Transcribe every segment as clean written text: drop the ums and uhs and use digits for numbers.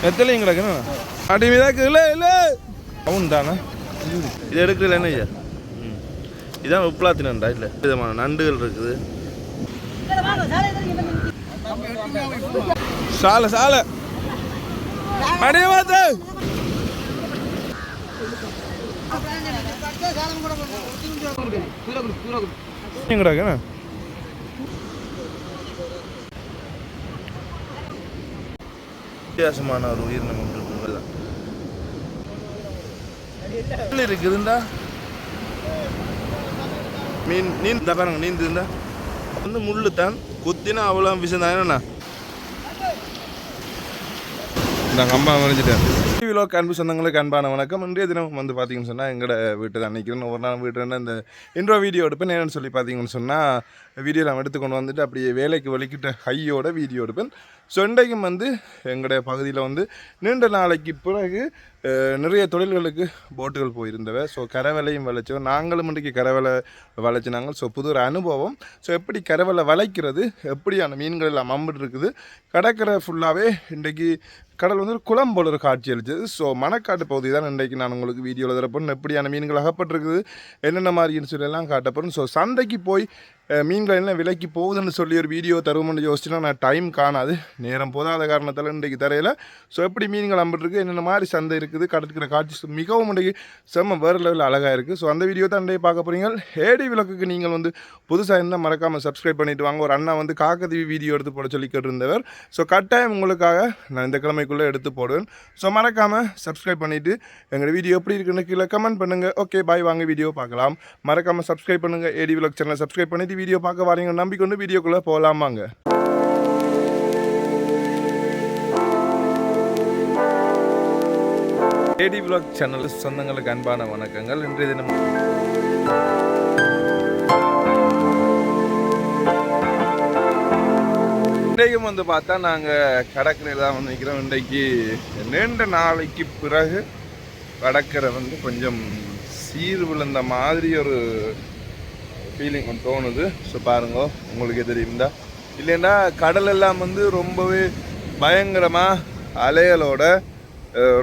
நெத்தலையும் கிடக்குண்ணா அடி மீதாக்கு இல்லை இல்லை அவன் தானே இது எடுக்கல என்ன ஐயா இதான் உப்புலாத்தினண்டா இல்லை விதமான நண்டுகள் இருக்குது சாலை சாலை அடியே பார்த்து கிடக்குண்ணா வித்தியாசமான ஒரு உயிரினம் இருக்குதுண்டா மீன் நீந்த பாருங்க நீந்துந்தா வந்து முள்ளு தான் குத்தினா அவ்வளோ விஷயம் தான் என்னண்ணா இந்த கம்பா மறைஞ்சிட்டேன் டிவிலோ அன்பு சொந்தங்களுக்கு அன்பான வணக்கம். இன்றைய தினம் வந்து பார்த்தீங்கன்னு சொன்னால் எங்களோட வீட்டு தான் நிற்கிறேன். ஒரு நாள் வீட்டு இந்த இன்ட்ரோ வீடியோ எடுப்பேன். என்னென்னு சொல்லி பார்த்தீங்கன்னு சொன்னால் வீடியோ நான் எடுத்துக்கொண்டு வந்துட்டு அப்படியே வேலைக்கு வலிக்கிட்ட ஹையோட வீடியோ எடுப்பேன். ஸோ இன்றைக்கும் வந்து எங்களுடைய பகுதியில் வந்து நீண்ட நாளைக்கு பிறகு நிறைய தொழில்களுக்கு போட்டுகள் போயிருந்தவை. ஸோ கரவலையும் வளைச்சோம். நாங்களும் இன்றைக்கு கரவலை வளைச்சினாங்க. ஸோ புது ஒரு அனுபவம். ஸோ எப்படி கரவலை வளைக்கிறது, எப்படியான மீன்கள் எல்லாம் அம்பிட்டு இருக்குது, கடற்கரை ஃபுல்லாகவே இன்றைக்கு கடல் வந்து ஒரு குளம் போல ஒரு காட்சி அளிச்சது. ஸோ மணக்காட்டு பகுதி தான் இன்றைக்கு நான் உங்களுக்கு வீடியோவில் தரப்போம். எப்படியான மீன்கள் அகப்பட்டிருக்குது, என்னென்ன மாதிரின்னு சொல்லி எல்லாம் காட்டப்படும். ஸோ சந்தைக்கு போய் மீன்கள் என்ன விலைக்கு போகுதுன்னு சொல்லி ஒரு வீடியோ தருவோம்னு யோசிச்சுன்னா நான் டைம் காணாது, நேரம் போதாத காரணத்தால் இன்றைக்கு தரையில். ஸோ எப்படி மீன்கள் அம்பிட்டுருக்கு, என்னென்ன மாதிரி சந்தை இருக்குது, கடற்கிற காட்சி மிகவும் இன்றைக்கு செம்ம வேறு லெவலில் அழகாக இருக்குது. ஸோ அந்த வீடியோ தான் இன்றைக்கு பார்க்க போகிறீங்க. ஏடி விளக்குக்கு நீங்கள் வந்து புதுசாக இருந்தால் மறக்காமல் சப்ஸ்கிரைப் பண்ணிவிட்டு வாங்க. ஒரு அண்ணா வந்து காக்கதீவி வீடியோ எடுத்து போட சொல்லி கேட்டிருந்தவர். ஸோ கட்டாயம் உங்களுக்காக நான் இந்த கிழமைக்குள்ளே எடுத்து போடுவேன். ஸோ மறக்காமல் சப்ஸ்கிரைப் பண்ணிவிட்டு எங்கள் வீடியோ எப்படி இருக்குன்னு கீழே கமெண்ட் பண்ணுங்கள். ஓகே பாய், வாங்க வீடியோ பார்க்கலாம். மறக்காமல் சப்ஸ்கிரைப் பண்ணுங்கள். ஏடி விளக்கு சேனலை சப்ஸ்கிரைப் பண்ணிவிட்டு வீடியோ பார்க்க வரீங்க நம்பிக்கொண்டு வீடியோக்குள்ளே போகலாமாங்க. ஏடி விளாக் சேனல் சொந்தங்களுக்கு அன்பான வணக்கங்கள். இன்றைய தினம் இன்றைக்கும் வந்து பார்த்தா நாங்கள் கடற்கரையில் தான் வந்து நிற்கிறோம். இன்றைக்கு நீண்ட நாளைக்கு பிறகு கடற்கரை வந்து கொஞ்சம் சீர் விழுந்த மாதிரி ஒரு ஃபீலிங் ஒன்று தோணுது. ஸோ பாருங்க, உங்களுக்கே தெரியும்தா இல்லைன்னா கடல் எல்லாம் வந்து ரொம்பவே பயங்கரமாக அலைகளோட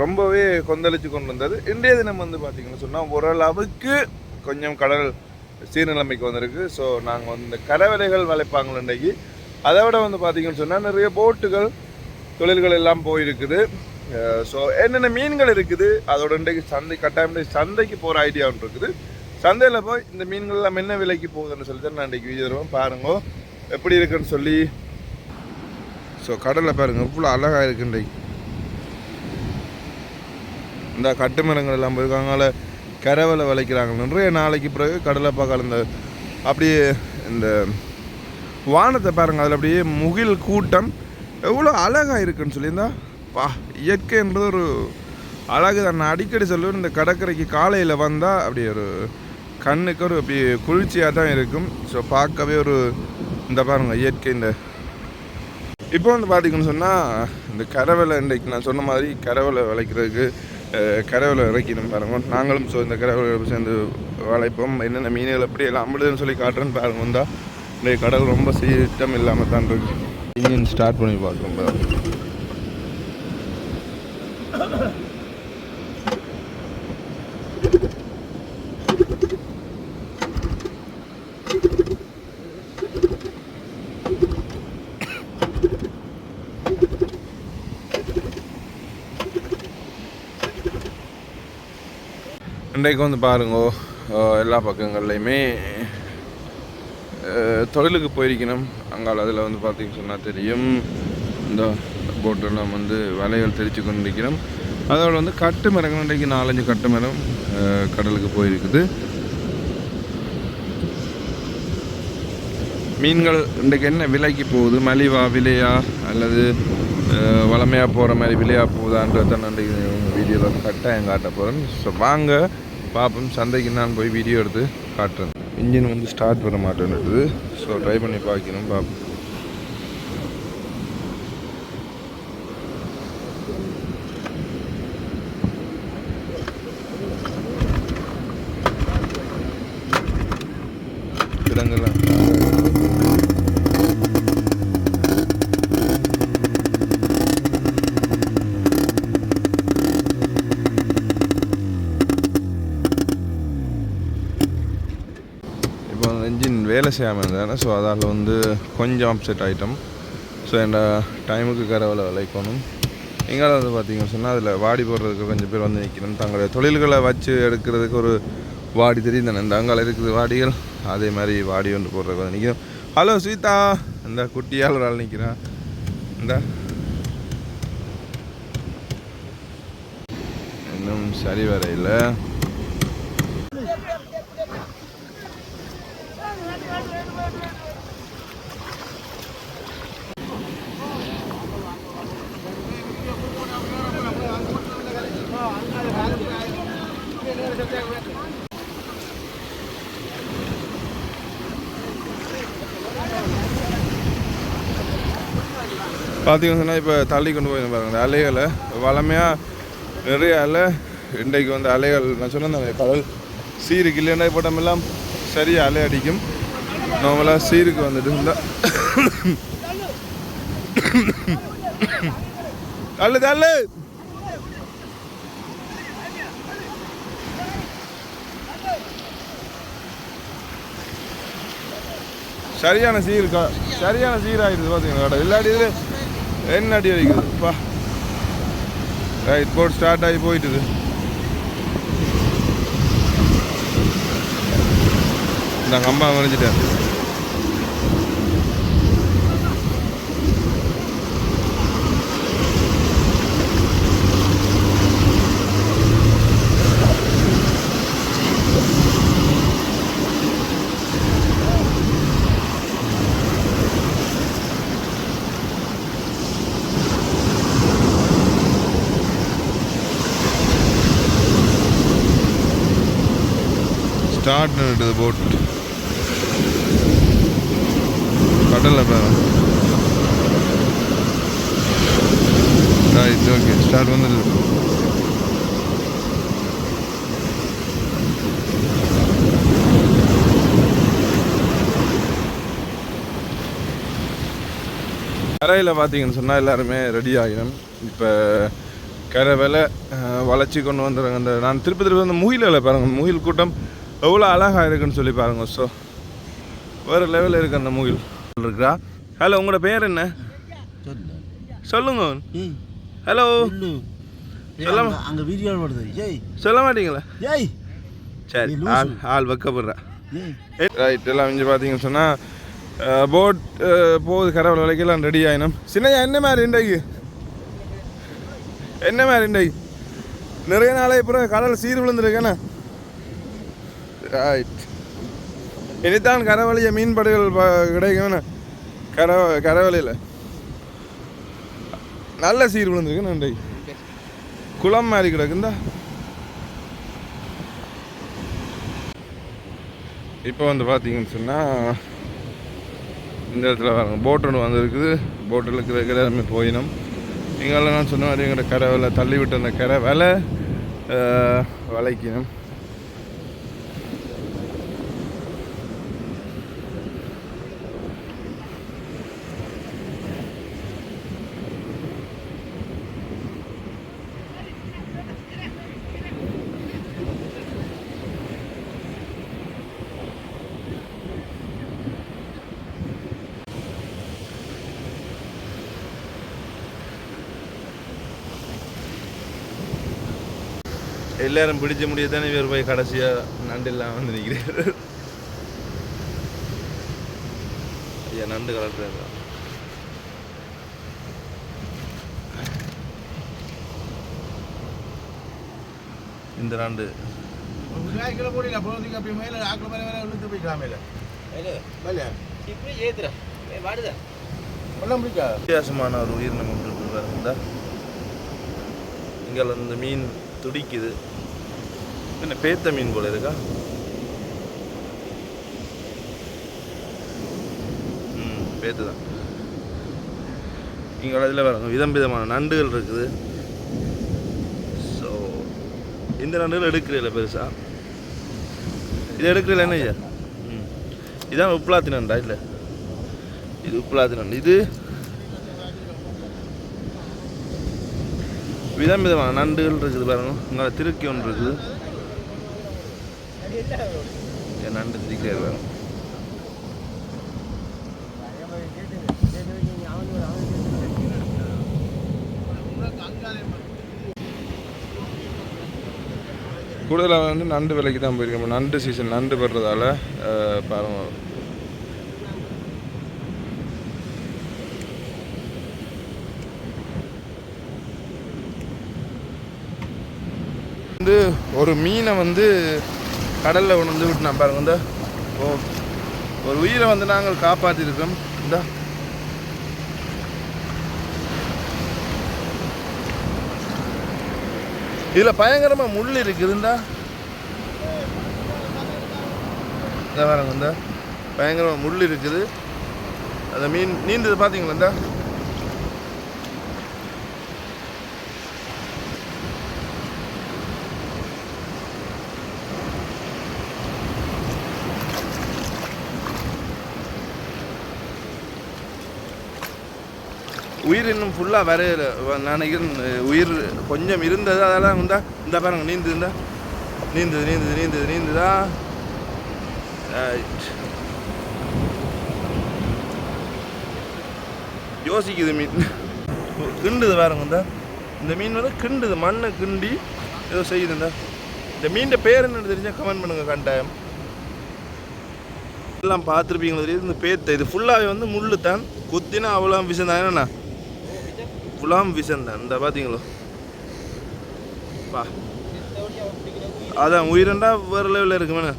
ரொம்பவே கொந்தளிச்சு கொண்டு வந்தது. இன்றைய தினம் வந்து பார்த்திங்கன்னு சொன்னால் ஓரளவுக்கு கொஞ்சம் கடல் சீர்நிலைமைக்கு வந்திருக்கு. ஸோ நாங்கள் வந்து இந்த கரவலைகள் வளைப்பாங்கள இன்றைக்கி, அதை விட வந்து பார்த்திங்கன்னு சொன்னால் நிறைய போட்டுகள் தொழில்கள் எல்லாம் போயிருக்குது. ஸோ என்னென்ன மீன்கள் இருக்குது, அதோட இன்றைக்கு சந்தை கட்டாயம் சந்தைக்கு போகிற ஐடியா ஒன்று இருக்குது. சந்தையில் போய் இந்த மீன்கள் எல்லாம் என்ன விலைக்கு போகுதுன்னு சொல்லி தான் நான் இன்றைக்கி வீடியோ தருவேன். பாருங்க எப்படி இருக்குன்னு சொல்லி. ஸோ கடலில் பாருங்கள் இவ்வளோ அழகாக இருக்குது. இன்றைக்கு இந்த கட்டு மரங்கள் எல்லாம் போயிருக்காங்கள கரவலை விளைக்கிறாங்க. நிறைய நாளைக்கு பிறகு கடலை பார்க்க இந்த அப்படியே இந்த வானத்தை பாருங்கள், அதில் அப்படியே முகில் கூட்டம் எவ்வளோ அழகாக இருக்குன்னு சொல்லியிருந்தா இயற்கைன்றது ஒரு அழகு தான். நான் அடிக்கடி சொல்லுவேன், இந்த கடற்கரைக்கு காலையில் வந்தால் அப்படி ஒரு கண்ணுக்கு ஒரு அப்படி குளிர்ச்சியாக தான் இருக்கும். ஸோ பார்க்கவே ஒரு இந்த பாருங்கள் இயற்கை. இந்த இப்போ வந்து பார்த்திங்கன்னு சொன்னால் இந்த கரவலை இன்றைக்கு நான் சொன்ன மாதிரி கரவலை விளைக்கிறதுக்கு கரவலை இறக்கணும் பாருங்கள். நாங்களும் ஸோ இந்த கரவலை சேர்ந்து வளைப்போம். என்னென்ன மீன்கள் எப்படி எல்லாம் அம்பிடுதுன்னு சொல்லி காட்டுறேன்னு பாருங்கள். வந்தால் இன்றைக்கு கடல் ரொம்ப சீட்டம் இல்லாமல் தான் இருக்கு. இன்ஜின் ஸ்டார்ட் பண்ணி பார்க்குறோம் பாருங்கள். இன்றைக்கு வந்து பாருங்க, எல்லா பக்கங்கள்லையுமே தொழிலுக்கு போயிருக்கணும். அங்கால அதில் வந்து பார்த்திங்கன்னு சொன்னால் தெரியும், இந்த போட்டெல்லாம் வந்து வலைகள் தெரிச்சு கொண்டு இருக்கணும். அதோட வந்து கட்டு மரங்கள் இன்றைக்கு 4-5 கட்டு மரம் கடலுக்கு போயிருக்குது. மீன்கள் இன்றைக்கு என்ன விலைக்கு போகுது, மலிவா விலையா அல்லது வளமையாக போகிற மாதிரி விலையாக போகுதான்றதை நான் இன்றைக்கு வீடியோவில் வந்து கட்டாயம் காட்ட போகிறேன். ஸோ வாங்க பார்ப்போம். சந்தைக்கு நான் போய் வீடியோ எடுத்து காட்டுறேன். இன்ஜின் வந்து ஸ்டார்ட் பண்ண மாட்டேன்னுது. ஸோ ட்ரை பண்ணி பார்க்கணும், பார்ப்போம். இடங்கள்லாம் வேலை செய்யாமல் இருந்தேன். ஸோ அதால் வந்து கொஞ்சம் அப்செட் ஆகிட்டோம். ஸோ என் டைமுக்கு கரவலை விளைக்கணும். எங்கால வந்து பார்த்திங்கன்னு சொன்னால் அதில் வாடி போடுறதுக்கு கொஞ்சம் பேர் வந்து நிற்கணும். தங்களுடைய தொழில்களை வச்சு எடுக்கிறதுக்கு ஒரு வாடி தெரியும் தானே. இந்த அங்கால இருக்குது வாடிகள், அதே மாதிரி வாடி ஒன்று போடுறதுக்கு வந்து நிற்கணும். ஹலோ சீதா, இந்த குட்டியால் ஒரு ஆள் நிற்கிறா. இந்த இன்னும் சரி வரையில் பார்த்தீங்கன்னா இப்போ தள்ளி கொண்டு போய் பாருங்க. அலைகளை வளமையாக நிறைய அலை, இன்றைக்கு வந்து அலைகள் நான் சொன்னேன் கடல் சீருக்கு இல்லைன்னா போட்டமெல்லாம் சரியாக அலை அடிக்கும். நார்மலாக சீருக்கு வந்துட்டு இருந்தால் தள்ளு தள்ளு சரியான சீருக்கா, சரியான சீராகிடுது பார்த்தீங்கன்னா கடை இல்லாடி என்ன அடி அடிக்குதுப்பா. ரைட் போட் ஸ்டார்ட் ஆகி போயிட்டுது. இந்த கம்பா மறைஞ்சிட்டேன். ஸ்டார்ட் நின்றுது போட் கடலில் பேரும். ரைட் ஓகே ஸ்டார்ட் வந்துடுது. கரையில் பார்த்தீங்கன்னு சொன்னால் எல்லாருமே ரெடி ஆகிடும். இப்போ கரை வேலை வளைச்சி கொண்டு வந்துடுறாங்க. அந்த நான் திருப்பி வந்து முகிலில் பாருங்கள், முகில் கூட்டம் எவ்வளோ அழகாக இருக்குன்னு சொல்லி பாருங்க. ஸோ வேறு லெவலில் இருக்கு அந்த முகில் இருக்கிறா. ஹலோ, உங்களோட பேர் என்ன சொல்லுங்க. ஹலோ சொல்ல அங்கே வீடியோ சொல்ல மாட்டீங்களா? சரி, ஆள் வைக்கப்படுறா. ரைட் எல்லாம் இங்கே பார்த்தீங்கன்னு சொன்னால் போட் போகுது. கரவல் விலைக்கெல்லாம் ரெடி ஆகினோம். சின்னையா என்ன மாதிரி இன்றைக்கு என்ன மாதிரி இன்றைக்கு நிறைய நாளே அப்புறம் கடல் சீர் விழுந்துருக்கேண்ணே. ரைட் இனித்தான் கரவழிய மீன் படுகள் கிடைக்கும்ண்ணே. கரவலையில் நல்ல சீர் விழுந்துருக்குண்ணே. இன்றைக்கு குளம் மாதிரி கிடக்குந்தா. இப்போ வந்து பார்த்தீங்கன்னு சொன்னால் இந்த இடத்துல பாருங்க போட் ஒன்று வந்துருக்குது. போட்டில் இருக்கிற எல்லாருமே போயினோம். இங்கெல்லாம் நான் சொன்ன மாதிரி எங்கள்கிட்ட கரை வேலை தள்ளி விட்டு அந்த கரை வேலை வளைக்கணும். எல்லாரும் பிடிச்ச முடியதானே இவர் போய் கடைசியாக நண்டு எல்லாம் வந்து நிற்கிறாரு. ஐயா நண்டு கலட்டுறாங்க. இந்த நண்டு வித்தியாசமான ஒரு உயிரினம் ஒன்று இருக்குதா. இங்கே இந்த மீன் துடிக்குது. என்ன பேத்த மீன் போல இருக்கா? பேத்து தான். இங்கே இதில் பாருங்க விதம் விதமான நண்டுகள் இருக்குது. ஸோ இந்த நண்டுகள் எடுக்கிறதில்ல பெருசாக. இது எடுக்கிறதில்ல என்ன ஐயா? இதான் உப்புலாத்தி நண்டா? இல்லை, இது உப்புலாத்தி நண்டு. இது விதம் விதமான நண்டுகள் இருக்குது பாருங்க. இங்கே திருக்கி ஒன்று இருக்குது. என் நண்டு திரிக்கிறார் பாருங்க. கூடுதலாக வந்து நண்டு விலைக்கு தான் போயிருக்கோம். நண்டு சீசன் நண்டு படுறதால பாருங்க வந்து ஒரு மீனை வந்து கடலில் கொண்டு வந்து விட்டு நான் பாருங்க இந்த ஒரு உயிரை வந்து நாங்கள் காப்பாற்றிருக்கோம். இந்த இதில் பயங்கரமாக முள் இருக்குதுண்டா. இந்த பாருங்க இந்த பயங்கரமாக முள் இருக்குது. அந்த மீன் நீந்தது பார்த்தீங்களா? இந்த உயிர் இன்னும் ஃபுல்லாக வரையில நினைக்கிறேன். உயிர் கொஞ்சம் இருந்தது, அதெல்லாம் வந்தா இந்த பாருங்க நீந்துதா நீந்துதா யோசிக்குது மீன் கிண்டுது பாருங்க. இந்த மீன் வந்து கிண்டுது, மண்ணை கிண்டி ஏதோ செய்யுதுண்டா. இந்த மீன் பேர் என்னன்னு தெரிஞ்சால் கமெண்ட் பண்ணுங்க கண்டாயம். எல்லாம் பார்த்துருப்பீங்களா தெரியுது. இந்த பேர் இது ஃபுல்லாகவே வந்து முள்ளு தான், குத்தினா அவ்வளோ விஷம் தான். என்னண்ணா ஃபுல்லாம் விஷம் தான். இந்த பார்த்தீங்களோ பா, அதான் உயிரண்டா வேறு லெவலில் இருக்குமேண்ணா.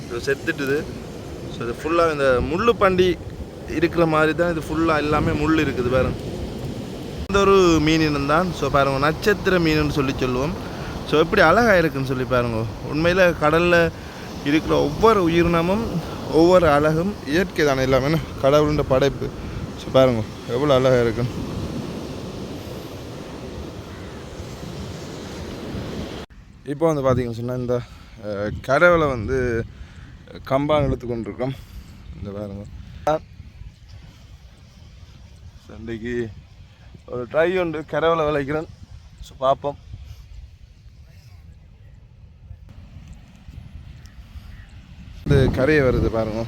இது செத்துட்டுது. ஸோ இது ஃபுல்லாக இந்த முள் பண்டி இருக்கிற மாதிரி தான் இது ஃபுல்லாக எல்லாமே முள் இருக்குது பாருங்க. இந்த ஒரு மீனினம் தான். ஸோ பாருங்கள் நட்சத்திர மீனுன்னு சொல்லுவோம். ஸோ எப்படி அழகாக இருக்குன்னு சொல்லி பாருங்க. உண்மையில் கடலில் இருக்கிற ஒவ்வொரு உயிரினமும் ஒவ்வொரு அழகும் இயற்கை தானே எல்லாமே, கடவுளுடைய படைப்பு. ஸோ பாருங்க எவ்வளோ அழகாக இருக்குன்னு. இப்போ வந்து பார்த்தீங்கன்னு சொன்னால் இந்த கரவலை வந்து கம்பான் எடுத்து கொண்டிருக்கோம். இந்த பாருங்க சண்டைக்கு ஒரு ட்ரை உண்டு, கரவலை விளைக்கிறேன். ஸோ பார்ப்போம். இந்த கரையை வருது பாருங்க.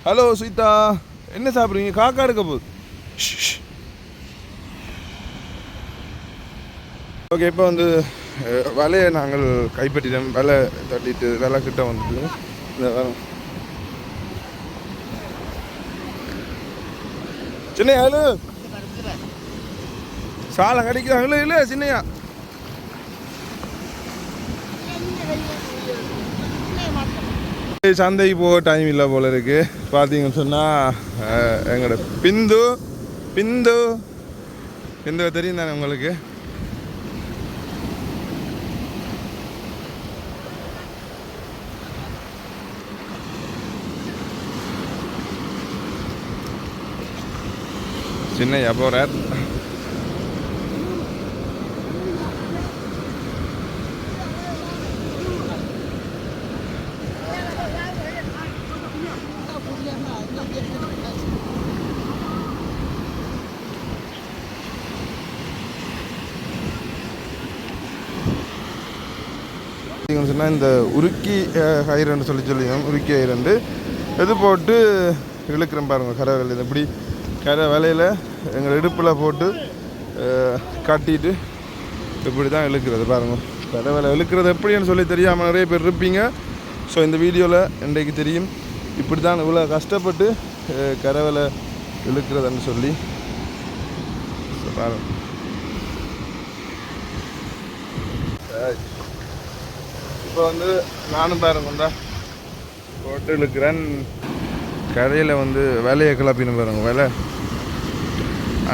ஹலோ சீதா, என்ன சாப்பிட்றீங்க? காக்கா எடுக்க போகுது. ஓகே, இப்போ வந்து வலையை நாங்கள் கைப்பற்றிட்டோம். வலை தட்டிட்டு வலை கிட்ட வந்துட்டு இந்த வரோம். சின்னையா ஹலோ சாலை கடிக்கிறாங்களோ இல்லை சின்னையா? சந்தைக்கு போக டைம் இல்லை போல இருக்கு. பார்த்தீங்கன்னு சொன்னால் எங்களோட பிந்து தெரியும் தானே உங்களுக்கு? சின்னையா போகிறார். சொன்னால் இந்த உருக்கி ஐரண்டு சொல்லியும் உருக்கி ஐரண்டு இது போட்டு இழுக்கிறேன் பாருங்கள். கரை வேலையில் இப்படி கரை வேலையில் எங்கள் இடுப்பில் போட்டு கட்டிட்டு இப்படி தான் இழுக்கிறது பாருங்கள். கரை வேலை இழுக்கிறது எப்படின்னு சொல்லி தெரியாமல் நிறைய பேர் இருப்பீங்க. ஸோ இந்த வீடியோவில் இன்றைக்கு தெரியும் இப்படி தான் இவ்வளோ கஷ்டப்பட்டு கரை வேலை இழுக்கிறதுன்னு சொல்லி பாருங்கள். இப்போ வந்து நானும் பாருங்க போட்டு இழுக்கிறேன். கரையில் வந்து வேலையை கிளப்பின்னு பாருங்க. வேலை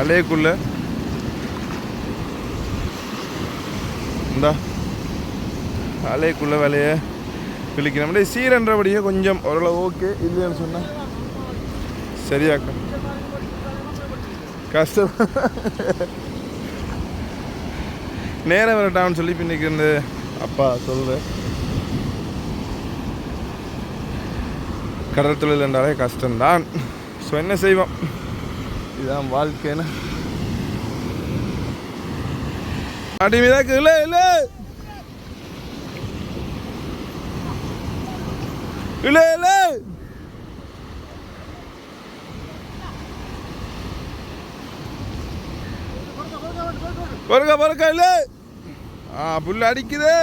அலையக்குள்ள இந்தா அலையக்குள்ள வேலையை கிழிக்கிறோம். சீரன்றபடியே கொஞ்சம் ஓரளவு ஓகே, இல்லைன்னு சொன்னால் சரியாக்கும் கஷ்டம். நேரம் வரட்டான்னு சொல்லி பின்னிக்கு இந்த அப்பா சொல்லுவேன். கடல் தொழில் என்றாலே கஷ்டம்தான். ஸோ என்ன செய்வோம், இதுதான் வாழ்க்கைன்னு. அடிமைதாக்கு இல்லை இல்லை இல்லை இல்லை பொறுக்க இல்லை புல் அடிக்குது.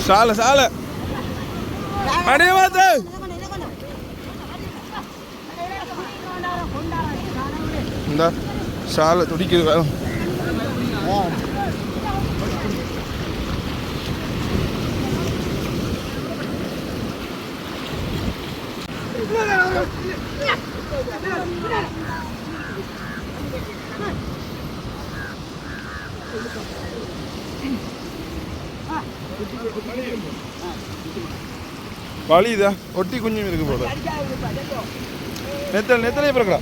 சால அடைய பார்த்து இந்த சாலை துடிக்குது வேணும். வலிதா ஒட்டி குஞ்சும் இருக்கு போல. நெத்தலே பிறக்கா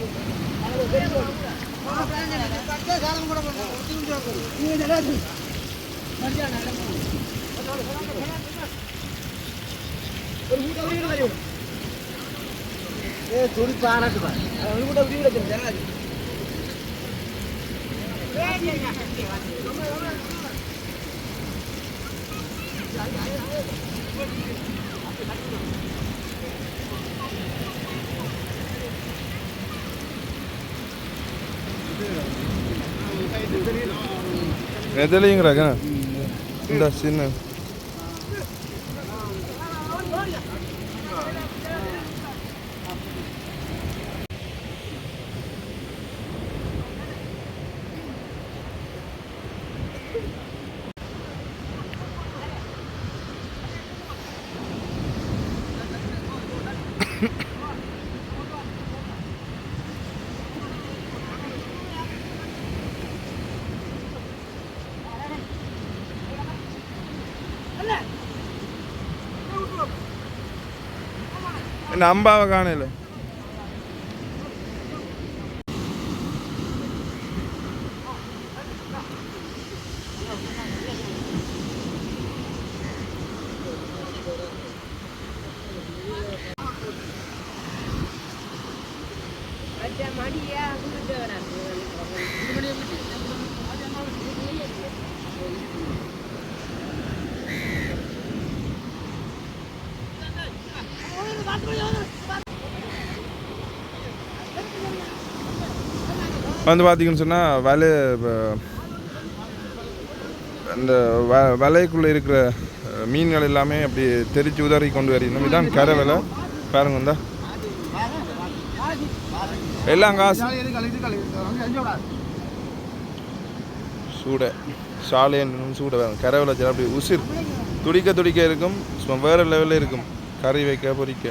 நெத்தலைங்கிறாங்க இந்த சின்ன என்ன அம்பாவை காணல. வந்து பார்த்தீங்கன்னு சொன்னால் அந்த வலைக்குள்ளே இருக்கிற மீன்கள் எல்லாமே அப்படி தெரிச்சு உதறி கொண்டு வரணும். இதான் கரை வேலை பாருங்க. வந்தா எல்லாம் காசு சூட சாலைன்னு சூட வேணும். கரை வேலை அப்படி உசிர் துடிக்க இருக்கும். வேறு லெவலில் இருக்கும். கறி வைக்க பொரிக்க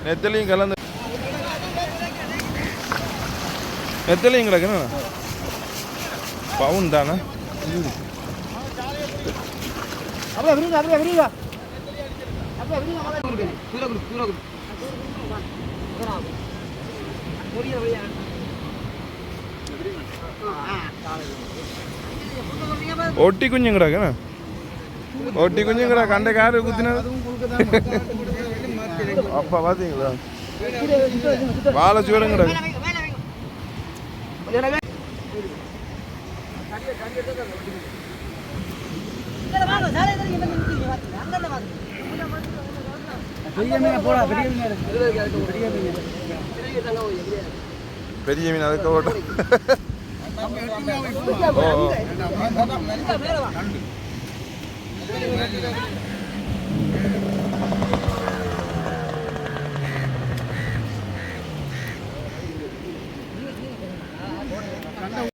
நெத்தலையும் கலந்து நெத்தலையும் கிடக்கணும். பவுன் தானே ஒட்டி குஞ்சுங்கடா ஒட்டி குஞ்சுங்கடா கண்ட காரு குத்தினது. அப்பா பாத்தீங்களா வாழை சூடங்கடா. பெரிய மீன் அதுக்கு ஓட்டம்.